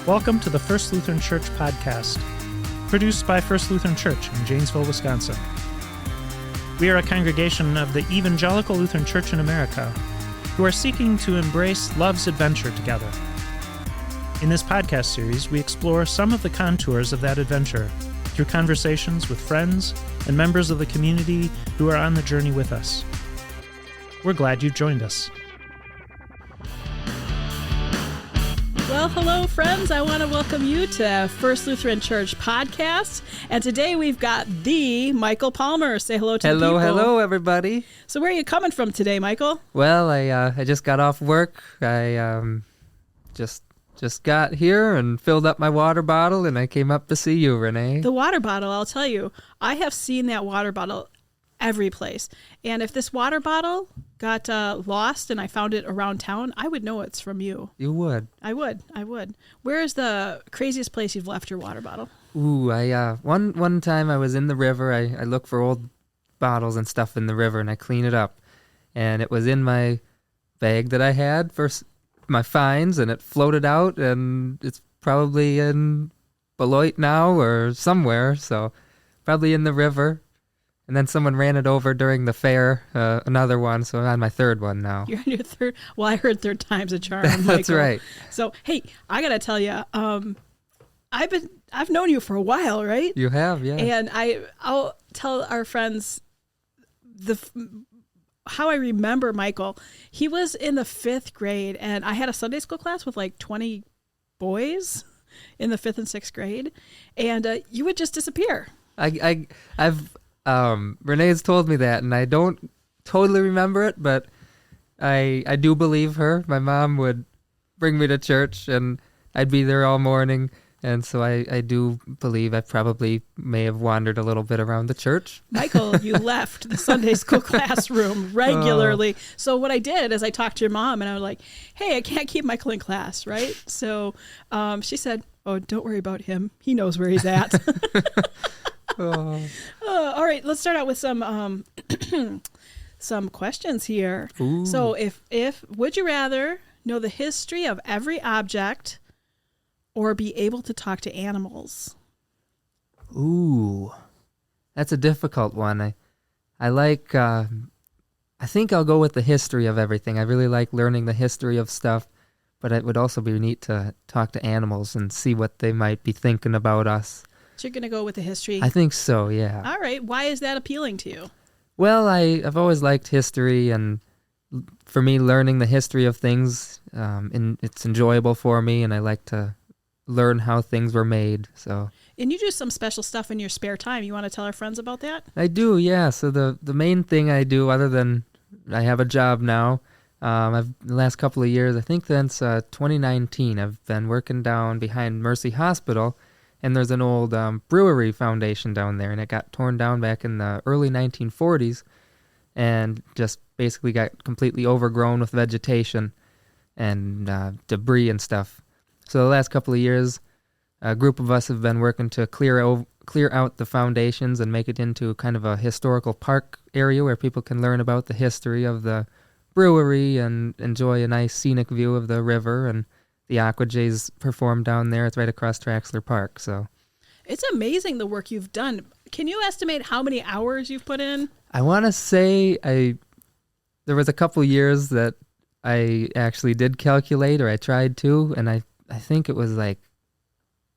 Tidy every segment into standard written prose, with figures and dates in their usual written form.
Welcome to the First Lutheran Church podcast, produced by First Lutheran Church in Janesville, Wisconsin. We are a congregation of the Evangelical Lutheran Church in America who are seeking to embrace love's adventure together. In this podcast series, we explore some of the contours of that adventure through conversations with friends and members of the community who are on the journey with us. We're glad you've joined us. Well, hello, friends. I want to welcome you to First Lutheran Church podcast. And today we've got the Michael Palmer. Say hello to the people. Hello, everybody. So where are you coming from today, Michael? Well, I just got off work. I just got here and filled up my water bottle, and I came up to see you, Renee. The water bottle, I'll tell you. I have seen that water bottle every place. And if this water bottle got lost and I found it around town, I would know it's from you. You would. I would. Where is the craziest place you've left your water bottle? Ooh, one time I was in the river. I look for old bottles and stuff in the river, and I clean it up. And it was in my bag that I had for my finds, and it floated out, and it's probably in Beloit now or somewhere, so probably in the river. And then someone ran it over during the fair, another one, so I'm on my third one now. You're on your third? Well, I heard third time's a charm, That's Michael. right. So, hey, I got to tell you, I've known you for a while, right? You have, yeah. And I'll tell our friends how I remember Michael. He was in the 5th grade, and I had a Sunday school class with like 20 boys in the 5th and 6th grade, and you would just disappear. Renee's told me that, and I don't totally remember it, but I do believe her. My mom would bring me to church, and I'd be there all morning, and so I do believe I probably may have wandered a little bit around the church. Michael, you left the Sunday school classroom regularly. So what I did is I talked to your mom, and I was like, hey, I can't keep Michael in class, right? So she said, oh, don't worry about him. He knows where he's at. All right, let's start out with some some questions here. Ooh. So if would you rather know the history of every object or be able to talk to animals? Ooh, that's a difficult one. I like, I think I'll go with the history of everything. I really like learning the history of stuff, but it would also be neat to talk to animals and see what they might be thinking about us. So you're going to go with the history? I think so, yeah. All right. Why is that appealing to you? Well, I've always liked history, and for me, learning the history of things, it's enjoyable for me, and I like to learn how things were made. So. And you do some special stuff in your spare time. You want to tell our friends about that? I do, yeah. So the main thing I do, other than I have a job now, the last couple of years, I think since 2019, I've been working down behind Mercy Hospital. And there's an old brewery foundation down there, and it got torn down back in the early 1940s and just basically got completely overgrown with vegetation and debris and stuff. So the last couple of years, a group of us have been working to clear out the foundations and make it into kind of a historical park area where people can learn about the history of the brewery and enjoy a nice scenic view of the river. And the Aqua Jays perform down there. It's right across Traxler Park. So it's amazing the work you've done. Can you estimate how many hours you've put in? I want to say there was a couple years that I actually did calculate, or I tried to, and I think it was like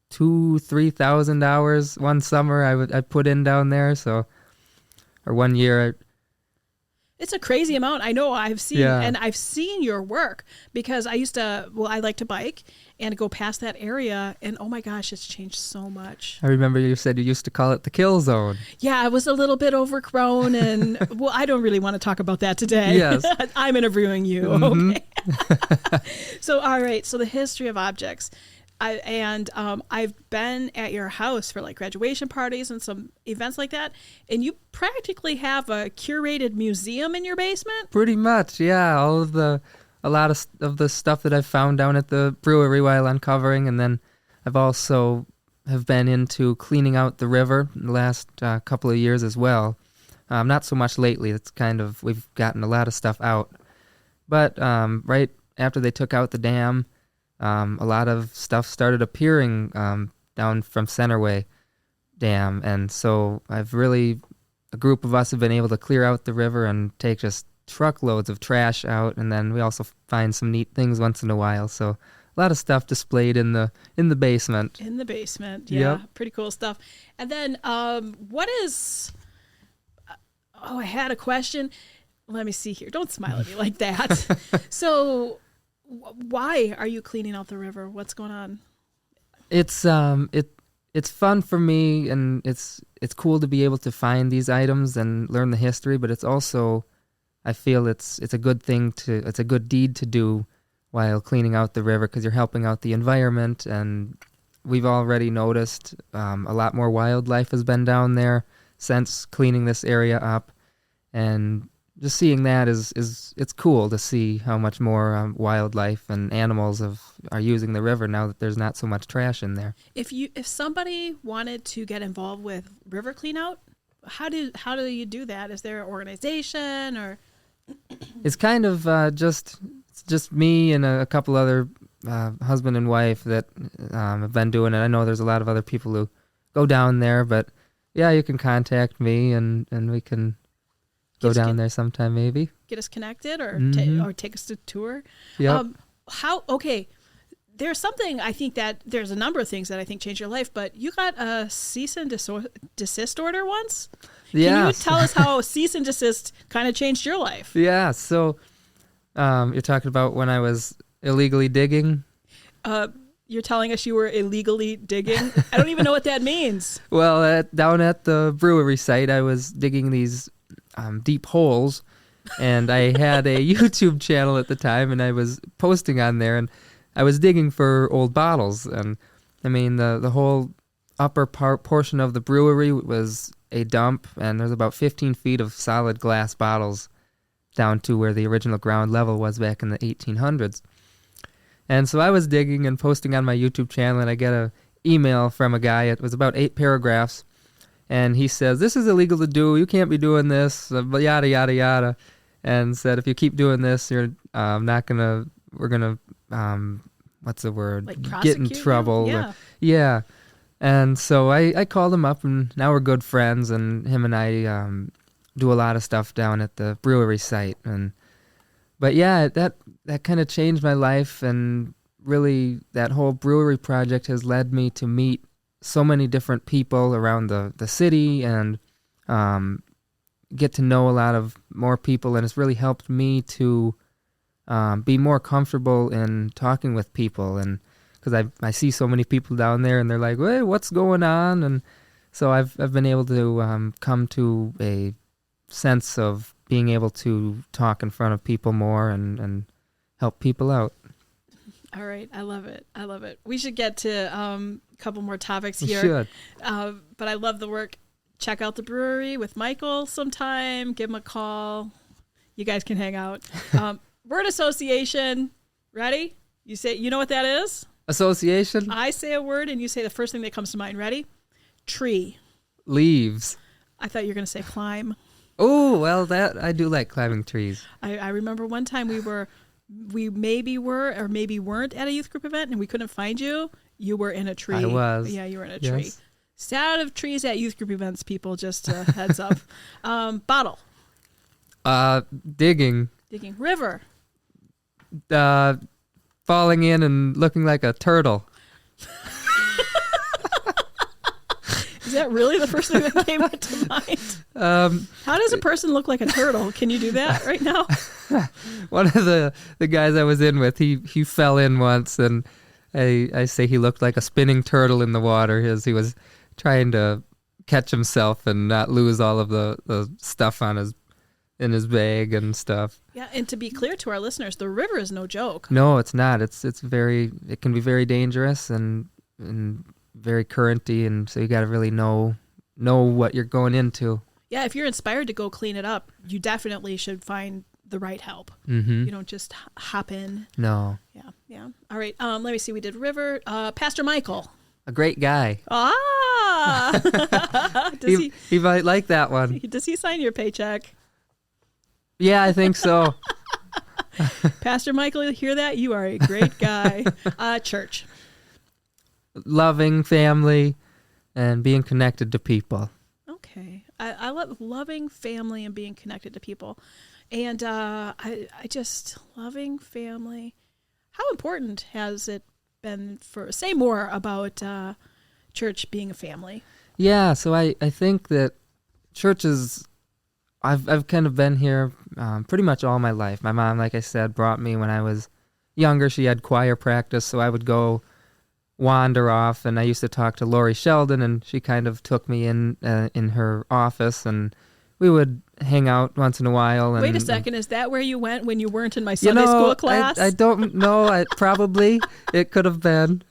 2,000-3,000 hours one summer I put in down there. So, or one year. It's a crazy amount. I know I've seen, Yeah. And I've seen your work because I like to bike and go past that area, and oh my gosh, it's changed so much. I remember you said you used to call it the kill zone. Yeah, it was a little bit overgrown, and well, I don't really want to talk about that today. Yes. I'm interviewing you. Mm-hmm. Okay. So, all right. So the history of objects. I've been at your house for like graduation parties and some events like that, and you practically have a curated museum in your basement. Pretty much, yeah. A lot of the stuff that I've found down at the brewery while uncovering, and then I've also have been into cleaning out the river in the last couple of years as well. Not so much lately. It's we've gotten a lot of stuff out, but right after they took out the dam. a lot of stuff started appearing down from Centerway Dam. And so a group of us have been able to clear out the river and take just truckloads of trash out. And then we also find some neat things once in a while. So a lot of stuff displayed in the basement. In the basement, yeah. Yep. Pretty cool stuff. And then what is... I had a question. Let me see here. Don't smile at me like that. So why are you cleaning out the river? What's going on? It's fun for me, and it's cool to be able to find these items and learn the history, but it's also, I feel it's a good thing it's a good deed to do while cleaning out the river, because you're helping out the environment. And we've already noticed a lot more wildlife has been down there since cleaning this area up. And just seeing that it's cool to see how much more wildlife and animals are using the river now that there's not so much trash in there. If somebody wanted to get involved with river cleanout, how do you do that? Is there an organization, or? It's kind of just me and a couple other husband and wife that have been doing it. I know there's a lot of other people who go down there, but yeah, you can contact me and we can go down there sometime, maybe. Get us connected, or or take us to tour. Yep. There's something, I think that there's a number of things that I think changed your life, but you got a cease and desist order once? Yeah. Can you tell us how cease and desist kind of changed your life? Yeah, so you're talking about when I was illegally digging? You're telling us you were illegally digging? I don't even know what that means. Well, down at the brewery site, I was digging these deep holes, and I had a YouTube channel at the time, and I was posting on there, and I was digging for old bottles. And I mean, the whole upper portion of the brewery was a dump, and there's about 15 feet of solid glass bottles down to where the original ground level was back in the 1800s. And so I was digging and posting on my YouTube channel, and I get an email from a guy. It was about 8 paragraphs. And he says, "This is illegal to do. You can't be doing this, yada, yada, yada." And said, "If you keep doing this, we're going to, what's the word? Like get in trouble." Yeah. Yeah. And so I called him up, and now we're good friends, and him and I do a lot of stuff down at the brewery site. But yeah, that kind of changed my life, and really that whole brewery project has led me to meet so many different people around the city, and get to know a lot of more people, and it's really helped me to be more comfortable in talking with people, and because I see so many people down there, and they're like, "Hey, what's going on?" And so I've been able to come to a sense of being able to talk in front of people more and help people out. All right. I love it. We should get to a couple more topics here. We should. But I love the work. Check out the brewery with Michael sometime. Give him a call. You guys can hang out. Word association. Ready? You know what that is? Association? I say a word and you say the first thing that comes to mind. Ready? Tree. Leaves. I thought you were going to say climb. Oh, well, that I do like climbing trees. I remember one time we maybe were or maybe weren't at a youth group event, and we couldn't find you. You were in a tree. I was. Yeah, you were in a tree. Stay out of trees at youth group events, people. Just a heads up. Bottle. Digging. River. Falling in and looking like a turtle. Is that really the first thing that came to mind? How does a person look like a turtle? Can you do that right now? One of the guys I was in with, he fell in once, and I say he looked like a spinning turtle in the water as he was trying to catch himself and not lose all of the stuff in his bag and stuff. Yeah, and to be clear to our listeners, the river is no joke. No, it's not. It can be very dangerous and very currenty, and so you got to really know what you're going into. Yeah, if you're inspired to go clean it up, you definitely should find the right help. Mm-hmm. You don't just hop in. No. Yeah. All right. Let me see. We did River. Pastor Michael. A great guy. He might like that one. Does he sign your paycheck? Yeah, I think so. Pastor Michael, you hear that? You are a great guy. Church. Loving family and being connected to people. Okay. I love loving family and being connected to people. And I just, loving family. How important has it been say more about church being a family? Yeah, so I think that church is, I've kind of been here pretty much all my life. My mom, like I said, brought me when I was younger. She had choir practice, so I would go wander off, and I used to talk to Lori Sheldon, and she kind of took me in her office, and we would hang out once in a while. And, wait a second, is that where you went when you weren't in my Sunday school class? I don't know. Probably it could have been.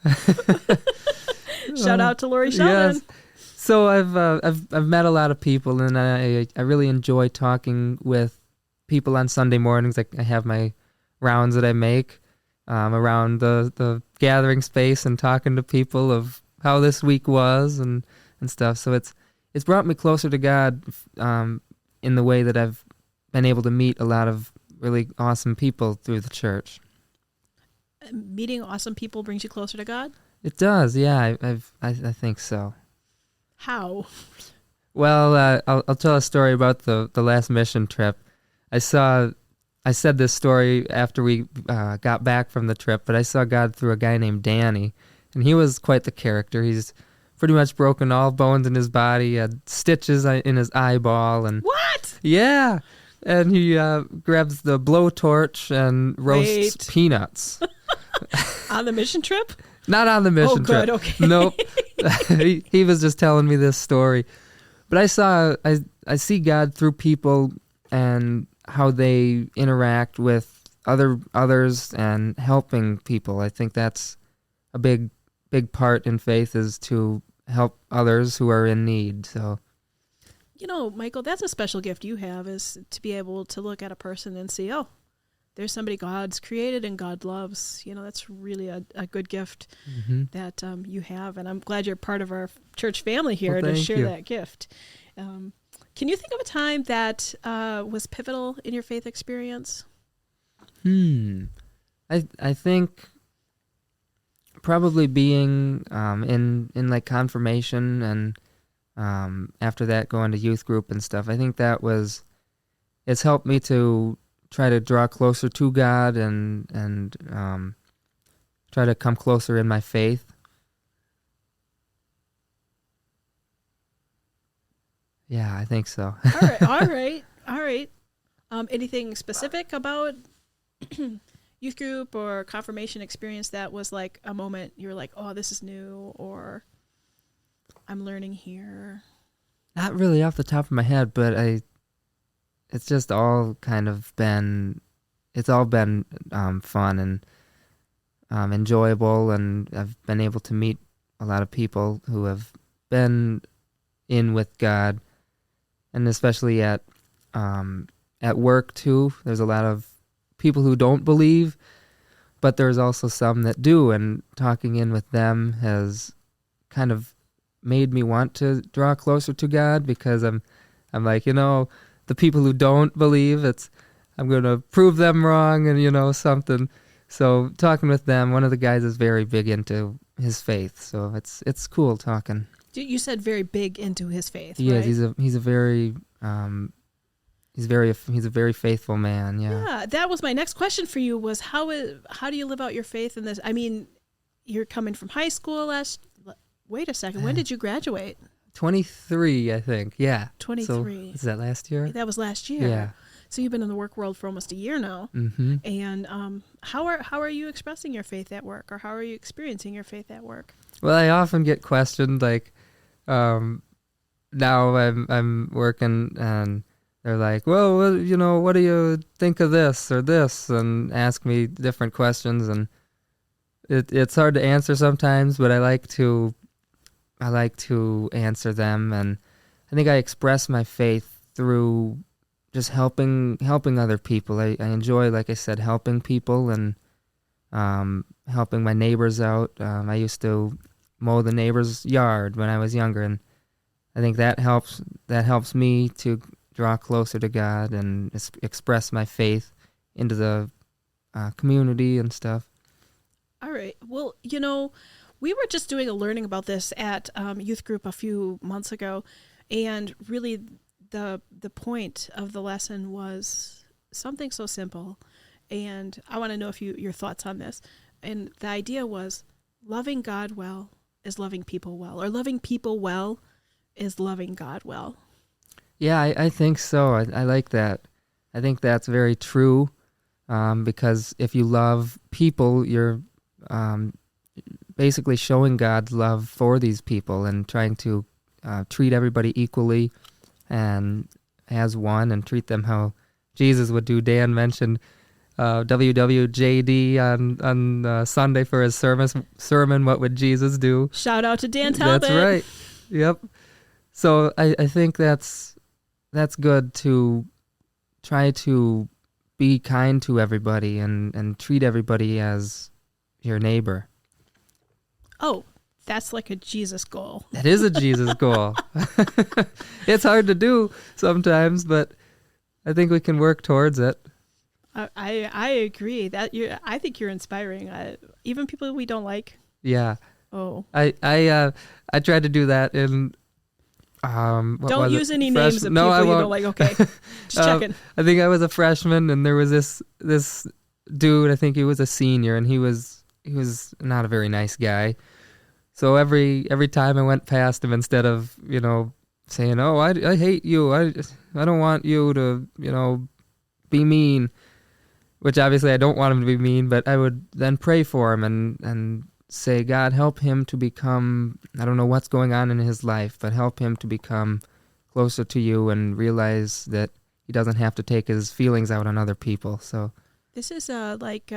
Shout out to Lori Sheldon. Yes. So I've met a lot of people, and I really enjoy talking with people on Sunday mornings. I have my rounds that I make around the gathering space and talking to people of how this week was and stuff. So it's brought me closer to God in the way that I've been able to meet a lot of really awesome people through the church. Meeting awesome people brings you closer to God? It does, yeah. I think so. How? Well, I'll tell a story about the last mission trip. I said this story after we got back from the trip, but I saw God through a guy named Danny, and he was quite the character. He's pretty much broken all bones in his body, had stitches in his eyeball, and what? Yeah, and he grabs the blowtorch and roasts peanuts. On the mission trip? Not on the mission trip. Oh, good, okay. Nope. He was just telling me this story. But I see God through people and how they interact with others and helping people. I think that's a big part in faith, is to help others who are in need. So, Michael, that's a special gift you have, is to be able to look at a person and see, oh, there's somebody God's created and God loves. That's really a good gift that you have. And I'm glad you're part of our church family here to share that gift. Can you think of a time that was pivotal in your faith experience? I think probably being in like confirmation and after that going to youth group and stuff. I think it's helped me to try to draw closer to God and try to come closer in my faith. Yeah, I think so. All right. Anything specific about youth group or confirmation experience that was like a moment you were like, oh, this is new, or I'm learning here? Not really off the top of my head, but it's just all kind of been, it's all been fun and enjoyable, and I've been able to meet a lot of people who have been in with God, and especially at work too. There's a lot of people who don't believe, but there's also some that do, and talking in with them has kind of made me want to draw closer to God, because I'm like, the people who don't believe, I'm going to prove them wrong and, something. So talking with them, one of the guys is very big into his faith. So it's cool talking. You said very big into his faith, He right? is. He's a very faithful man. Yeah. Yeah. That was my next question for you, was how do you live out your faith in this? I mean, you're coming from high school wait a second. When did you graduate? 23, I think. Yeah. 23. So, is that last year? That was last year. Yeah. So you've been in the work world for almost a year now. Mm-hmm. And how are you expressing your faith at work, or how are you experiencing your faith at work? Well, I often get questioned, like, now I'm working and they're like, well, what do you think of this or this? And ask me different questions, and it's hard to answer sometimes, but I like to answer them, and I think I express my faith through just helping other people. I enjoy, like I said, helping people and helping my neighbors out. I used to mow the neighbor's yard when I was younger, and I think that helps me to draw closer to God and express my faith into the community and stuff. All right. Well, we were just doing a learning about this at youth group a few months ago, and really the point of the lesson was something so simple, and I want to know if your thoughts on this. And the idea was loving God well is loving people well, or loving people well is loving God well. Yeah, I think so. I like that. I think that's very true, because if you love people, you're basically showing God's love for these people and trying to treat everybody equally and as one and treat them how Jesus would do. Dan mentioned WWJD on Sunday for his sermon, What Would Jesus Do? Shout out to Dan Talbot. That's right. Yep. So I think that's good to try to be kind to everybody and treat everybody as your neighbor. Oh, that's like a Jesus goal. That is a Jesus goal. It's hard to do sometimes, but I think we can work towards it. I agree. I think you're inspiring. Even people we don't like. Yeah. Oh. I tried to do that in. Don't use any names of people you don't like. Okay, just checking. I think I was a freshman, and there was this dude. I think he was a senior, and he was not a very nice guy. So every time I went past him, instead of saying, "Oh, I hate you. I don't want you to be mean," which obviously I don't want him to be mean, but I would then pray for him and say, God, help him to become, I don't know what's going on in his life, but help him to become closer to you and realize that he doesn't have to take his feelings out on other people. So this is like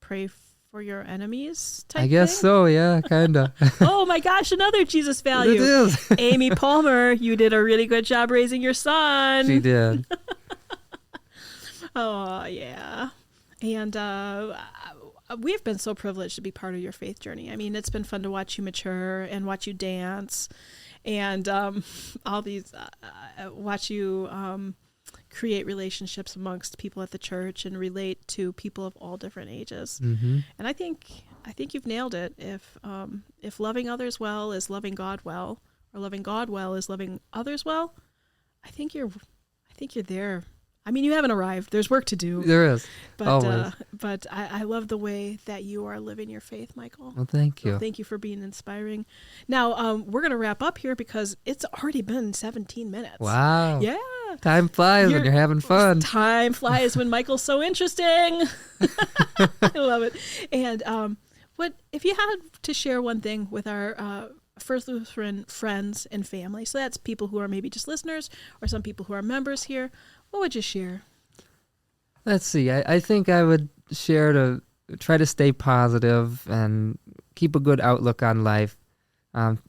pray for your enemies type I guess thing? so, yeah, kind of. Oh my gosh, another Jesus value. It is. Amy Palmer, you did a really good job raising your son. She did. Oh, yeah. And we've been so privileged to be part of your faith journey. I mean, it's been fun to watch you mature and watch you dance and all these, watch you create relationships amongst people at the church and relate to people of all different ages. Mm-hmm. And I think you've nailed it. If loving others well is loving God well, or loving God well is loving others well, I think you're there. I mean, you haven't arrived. There's work to do. There is. But Always. But I love the way that you are living your faith, Michael. Well, thank you. So thank you for being inspiring. Now, we're going to wrap up here because it's already been 17 minutes. Wow. Yeah. Time flies when you're having fun. Time flies when Michael's so interesting. I love it. And what if you had to share one thing with our First Lutheran friends and family, so that's people who are maybe just listeners or some people who are members here, what would you share? Let's see. I think I would share to try to stay positive and keep a good outlook on life.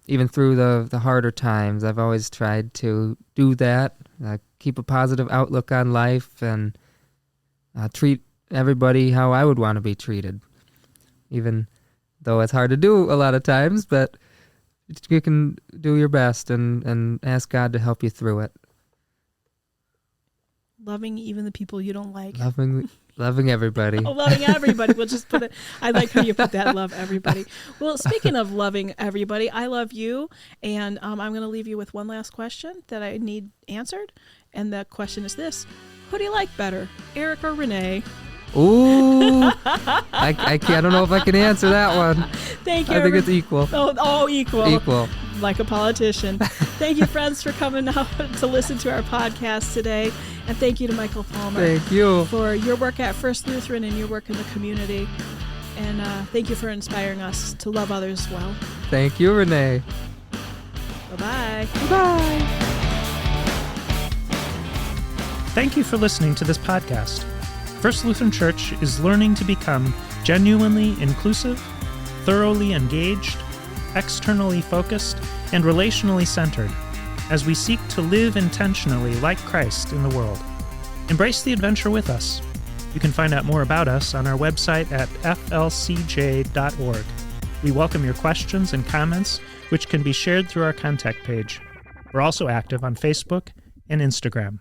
Even through the harder times, I've always tried to do that. Keep a positive outlook on life and treat everybody how I would want to be treated. Even though it's hard to do a lot of times, but you can do your best and ask God to help you through it. Loving even the people you don't like. Loving everybody. Oh, loving everybody. We'll just put it. I like how you put that. Love everybody. Well, speaking of loving everybody, I love you, and I'm going to leave you with one last question that I need answered, and the question is this: who do you like better, Eric or Renee? Ooh, I don't know if I can answer that one. Thank you. I think it's equal. Oh, equal. Equal. Like a politician. Thank you, friends, for coming out to listen to our podcast today. And thank you to Michael Palmer. Thank you. For your work at First Lutheran and your work in the community. And thank you for inspiring us to love others well. Thank you, Renee. Bye-bye. Bye. Thank you for listening to this podcast. First Lutheran Church is learning to become genuinely inclusive, thoroughly engaged, externally focused, and relationally centered as we seek to live intentionally like Christ in the world. Embrace the adventure with us. You can find out more about us on our website at flcj.org. We welcome your questions and comments, which can be shared through our contact page. We're also active on Facebook and Instagram.